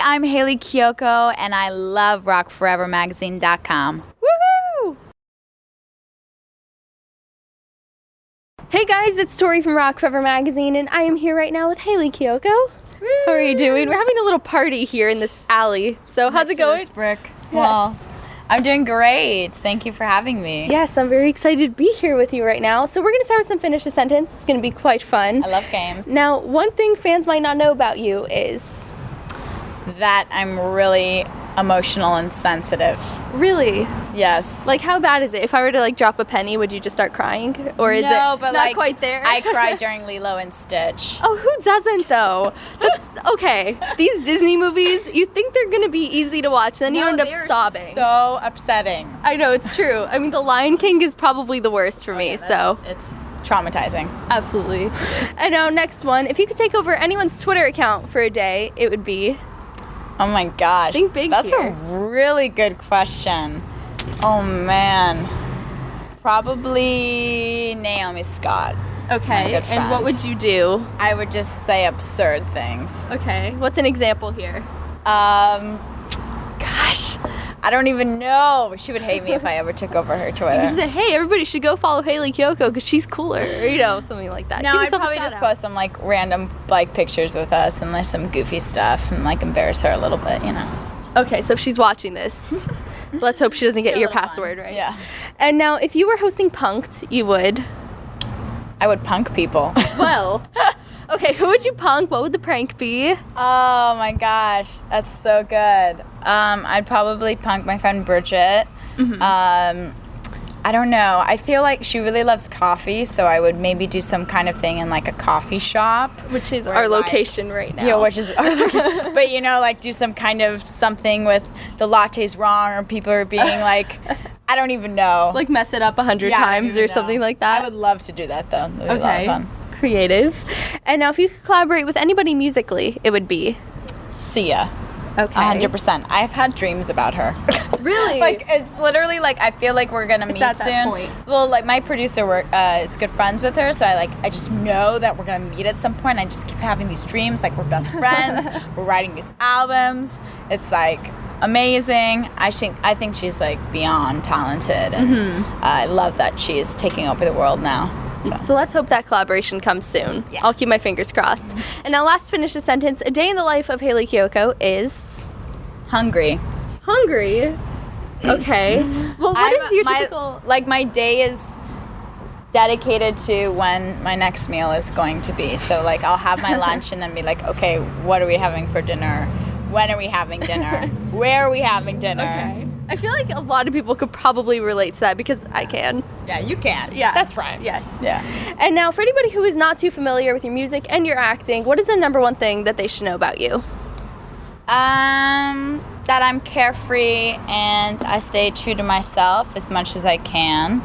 I'm Hayley Kiyoko, and I love rockforevermagazine.com. Woohoo! Hey guys, it's Tori from Rock Forever Magazine, and I am here right now with Hayley Kiyoko. Woo! How are you doing? We're having a little party here in this alley. So how's it going? This brick wall. I'm doing great. Thank you for having me. Yes, I'm very excited to be here with you right now. So we're going to start with some Finish a Sentence. It's going to be quite fun. I love games. Now, one thing fans might not know about you is... that I'm really emotional and sensitive. Really? Yes. Like, how bad is it? If I were to, like, drop a penny, would you just start crying? Or is it but not like, quite there? I cried during Lilo and Stitch. Oh, who doesn't, though? That's, okay, these Disney movies, you think they're going to be easy to watch, then you end up sobbing. So upsetting. I know, it's true. I mean, The Lion King is probably the worst for me, so. It's traumatizing. Absolutely. And now, next one. If you could take over anyone's Twitter account for a day, it would be... Oh my gosh. Think big That's here. a really good question. Oh man. Probably Naomi Scott. Okay, good and what friends. would you do? I would just say absurd things. Okay, what's an example here? Gosh, I don't even know. She would hate me if I ever took over her You Twitter. say, hey, everybody should go follow Hayley Kiyoko because she's cooler, or, you know, something like that. No, Give I'd yourself a probably shout just out. post some like random like pictures with us and like some goofy stuff and like embarrass her a little bit, you know. Okay, so if she's watching this, let's hope she doesn't get a your little fun. password right. Yeah. And now, if you were hosting Punk'd, you would... I would punk people. Well, okay, who would you punk? What would the prank be? Oh my gosh, that's so good. I'd probably punk my friend Bridget. Mm-hmm. I don't know. I feel like she really loves coffee, so I would maybe do some kind of thing in like a coffee shop. Which is Or, our like- location right now. Yeah, which is but you know, like do some kind of something with the latte's wrong or people are being like, I don't even know. Like mess it up 100 Yeah, I don't times even or know. something like that. I would love to do that though. It would be a lot of fun. Creative. And now if you could collaborate with anybody musically, it would be? Sia. Okay. 100%. I've had dreams about her. Really? Like it's literally like I feel like we're gonna meet at that soon. point. Well, like my producer is good friends with her, so I just know that we're gonna meet at some point. I just keep having these dreams, like we're best friends. We're writing these albums. It's like amazing. I think she's like beyond talented, and I love that she's taking over the world now. So let's hope that collaboration comes soon. Yeah. I'll keep my fingers crossed. And now last finish a sentence. A day in the life of Hayley Kiyoko is... Hungry. Hungry. Okay. Well, what is your typical... Like my day is dedicated to when my next meal is going to be. So like I'll have my lunch and then be like, okay, what are we having for dinner? When are we having dinner? Where are we having dinner? Okay. I feel like a lot of people could probably relate to that because I can. Yeah, you can. Yeah. That's right. Yes. Yeah. And now for anybody who is not too familiar with your music and your acting, what is the number one thing that they should know about you? That I'm carefree and I stay true to myself as much as I can.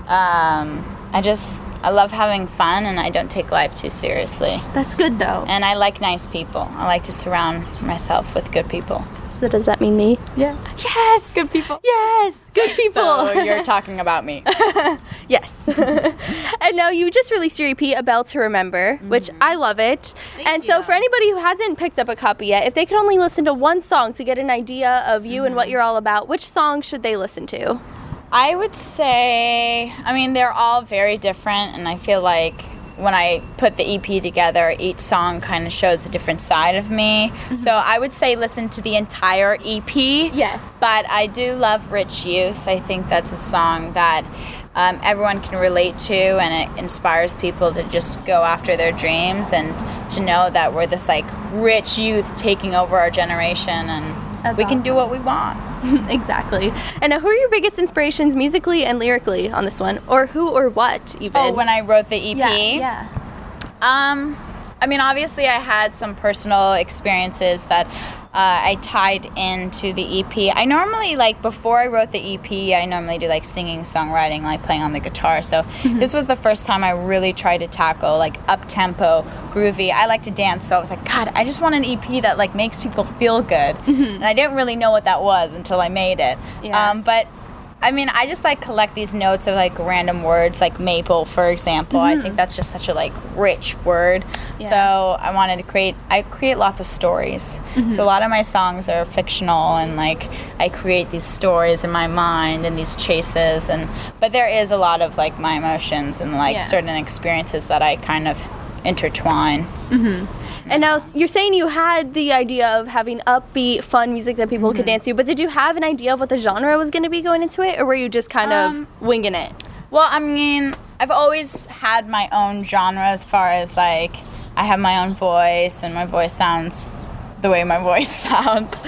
I love having fun and I don't take life too seriously. That's good though. And I like nice people. I like to surround myself with good people. So does that mean me? Yeah. Yes! Good people. Yes! Good people. So you're talking about me. Yes. And now you just released your EP, A Belle To Remember, which I love it. And so for anybody who hasn't picked up a copy yet, if they could only listen to one song to get an idea of you and what you're all about, which song should they listen to? I would say, I mean, they're all very different, and I feel like when I put the EP together, each song kind of shows a different side of me. So I would say listen to the entire EP. Yes. But I do love Rich Youth. I think that's a song that everyone can relate to, and it inspires people to just go after their dreams and to know that we're this like rich youth taking over our generation, and we can do what we want. Exactly. And now who are your biggest inspirations musically and lyrically on this one? Or who or what even? Oh, when I wrote the EP? Yeah. I mean, obviously I had some personal experiences that I tied into the EP. I normally, like, before I wrote the EP, I normally do, like, singing, songwriting, like, playing on the guitar. So this was the first time I really tried to tackle, like, up-tempo, groovy. I like to dance, so I was like, God, I just want an EP that, like, makes people feel good. And I didn't really know what that was until I made it. Yeah. But I mean, I just like collect these notes of like random words, like maple, for example. I think that's just such a like rich word. Yeah. So I wanted to create lots of stories. So a lot of my songs are fictional, and like I create these stories in my mind and these chases, but there is a lot of like my emotions and like certain experiences that I kind of intertwine. And now you're saying you had the idea of having upbeat, fun music that people could dance to, but did you have an idea of what the genre was going to be going into it, or were you just kind of winging it? Well, I mean, I've always had my own genre as far as like I have my own voice, and my voice sounds the way my voice sounds.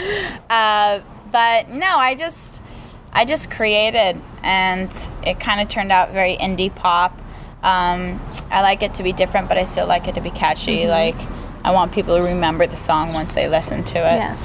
But no, I just created, and it kind of turned out very indie pop. I like it to be different, but I still like it to be catchy. Like, I want people to remember the song once they listen to it.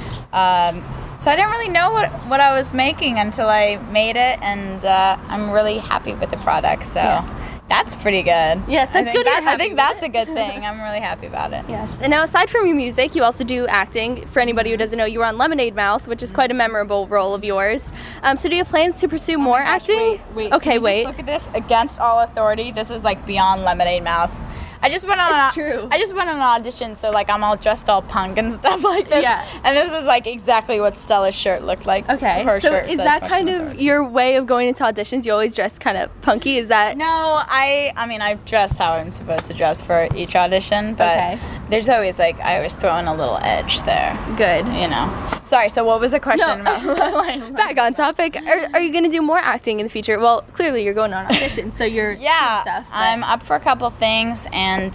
So I didn't really know what I was making until I made it, and I'm really happy with the product. So that's pretty good. Yes, that's good. I think that's a good thing. I'm really happy about it. Yes. And now, aside from your music, you also do acting. For anybody who doesn't know, you were on Lemonade Mouth, which is quite a memorable role of yours. So do you have plans to pursue more acting? Wait. Okay, wait. Look at this. Against all authority. This is like beyond Lemonade Mouth. I just went on an audition, so like I'm all dressed all punk and stuff like this. Yeah. And this was like exactly what Stella's shirt looked like. Okay. Her so shirt is that kind of your way of going into auditions? You always dress kind of punky? Is that? No, I mean I dress how I'm supposed to dress for each audition, but there's always like I always throw in a little edge there. Good. You know. Sorry. So what was the question about? Back on topic. Are you going to do more acting in the future? Well, clearly you're going on auditions, so you're doing stuff. I'm up for a couple things, and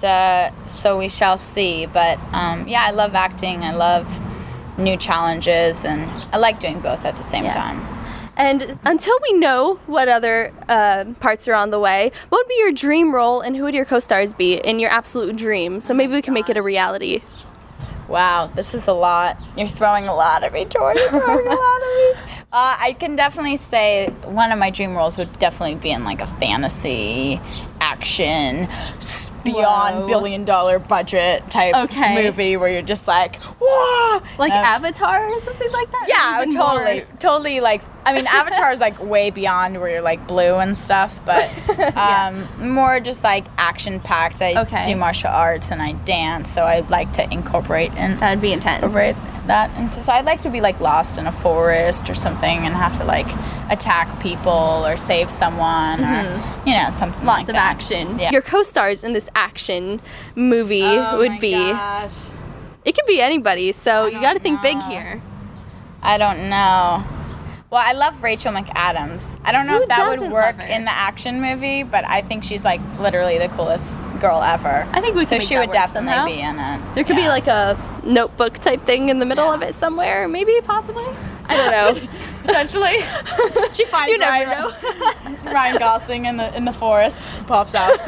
so we shall see. But I love acting. I love new challenges, and I like doing both at the same time. And until we know what other parts are on the way, what would be your dream role, and who would your co-stars be in your absolute dream? So maybe we can make it a reality. Wow, this is a lot. You're throwing a lot at me, Tori. You're throwing a lot at me. I can definitely say one of my dream roles would definitely be in like a fantasy, action, beyond $billion budget type movie where you're just like, whoa! Like Avatar or something like that? Yeah, totally like, I mean, Avatar is like way beyond where you're like blue and stuff, but more just like action-packed. I do martial arts and I dance, so I'd like to incorporate that'd be intense. That into, so I'd like to be like lost in a forest or something and have to like attack people or save someone or something like that. Lots of action. Yeah. Your co-stars in this action movie would be gosh. It could be anybody, so you got to think big here. I don't know. Well, I love Rachel McAdams. I don't know if that would work in the action movie, but I think she's like literally the coolest girl ever. I think we could. So she would definitely be in it. There could be like a notebook type thing in the middle of it somewhere, maybe, possibly. I don't know. Potentially. She finds Ryan Gosling in the forest, pops out.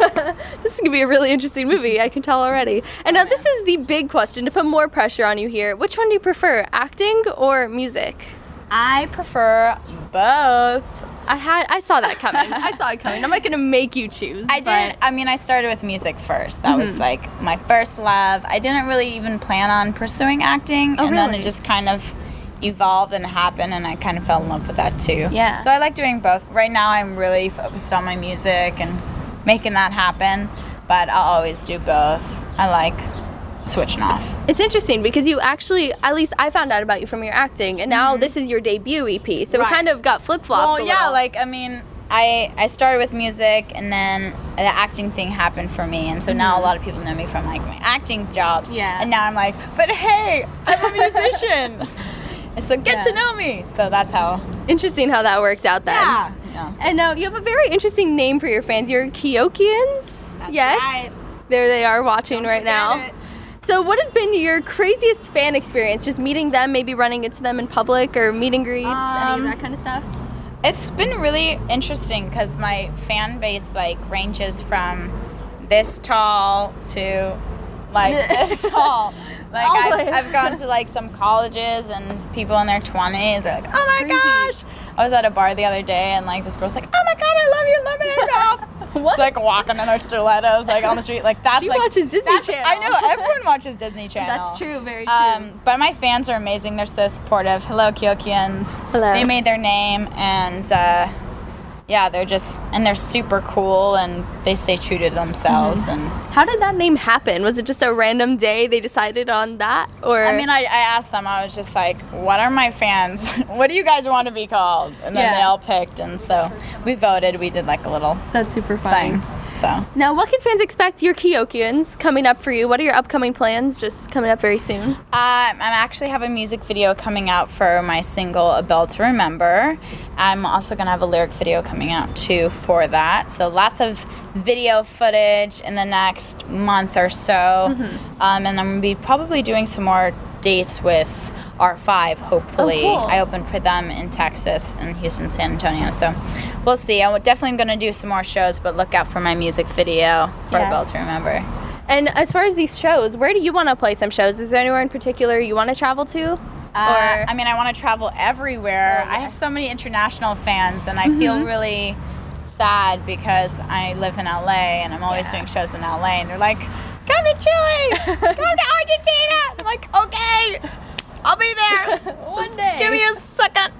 This is gonna be a really interesting movie. I can tell already. And now this is the big question to put more pressure on you here. Which one do you prefer, acting or music? I prefer both. I saw that coming. I saw it coming. I'm not gonna make you choose. I did. I mean, I started with music first. That was like my first love. I didn't really even plan on pursuing acting, and then it just kind of evolved and happened, and I kind of fell in love with that too. Yeah. So I like doing both. Right now, I'm really focused on my music and making that happen, but I'll always do both. I like switching off. It's interesting because you actually, at least I found out about you from your acting, and now this is your debut EP, so it kind of got flip-flopped. Well, yeah, like, I mean, I started with music, and then the acting thing happened for me, and so now a lot of people know me from like my acting jobs. Yeah. And now I'm like, but hey, I'm a musician. So get to know me. So that's how. Interesting how that worked out then. Yeah. So. And now you have a very interesting name for your fans. You're Kiyokians? That's yes. Right. There they are watching right now. So what has been your craziest fan experience? Just meeting them, maybe running into them in public or meet and greets, any of that kind of stuff? It's been really interesting because my fan base like ranges from this tall to like this tall. Like I've gone to like some colleges and people in their 20s are like, oh my gosh. I was at a bar the other day and like this girl's like, oh my god, I love you, Lemonade Mouth. It's like walking in her stilettos like on the street. Like that's she like watches Disney Channel. I know, everyone watches Disney Channel. That's true, very true. But my fans are amazing. They're so supportive. Hello, Kiyokians. Hello. They made their name, and yeah, they're super cool, and they stay true to themselves. And How did that name happen? Was it just a random day they decided on that, or? I mean, I asked them. I was just like, "What are my fans? What do you guys want to be called?" And then they all picked, and so we voted. We did like a little That's super fun. thing. So Now, what can fans expect your Kiyokians coming up for you? What are your upcoming plans just coming up very soon? I actually have a music video coming out for my single, A Belle To Remember. I'm also going to have a lyric video coming out too for that. So lots of video footage in the next month or so. And I'm going to be probably doing some more dates with R5, hopefully. Oh, cool. I opened for them in Texas and Houston, San Antonio. So we'll see. I'm definitely going to do some more shows, but look out for my music video for A Belle To Remember. And as far as these shows, where do you want to play some shows? Is there anywhere in particular you want to travel to? I mean, I want to travel everywhere. I have so many international fans, and I feel really sad because I live in LA, and I'm always doing shows in LA, and they're like, come to Chile, come to Argentina. I'm like, okay, I'll be there. One day. Give me a second.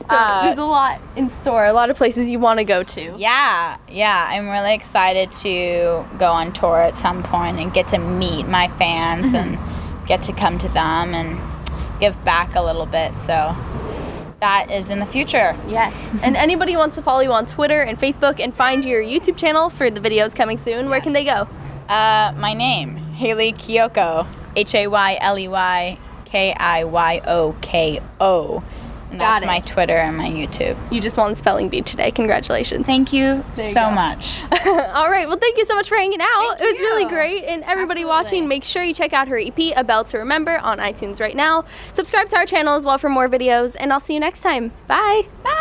There's a lot in store, a lot of places you want to go to. Yeah, I'm really excited to go on tour at some point and get to meet my fans and get to come to them and give back a little bit. So that is in the future. Yes. And anybody who wants to follow you on Twitter and Facebook and find your YouTube channel for the videos coming soon, where can they go? My name, Hayley Kiyoko, HayleyKiyoko. And that's my Twitter and my YouTube. You just won the spelling bee today. Congratulations. Thank you so much. All right. Well, thank you so much for hanging out. Thank It was you. really great. And everybody watching, make sure you check out her EP, A Belle To Remember, on iTunes right now. Subscribe to our channel as well for more videos. And I'll see you next time. Bye. Bye.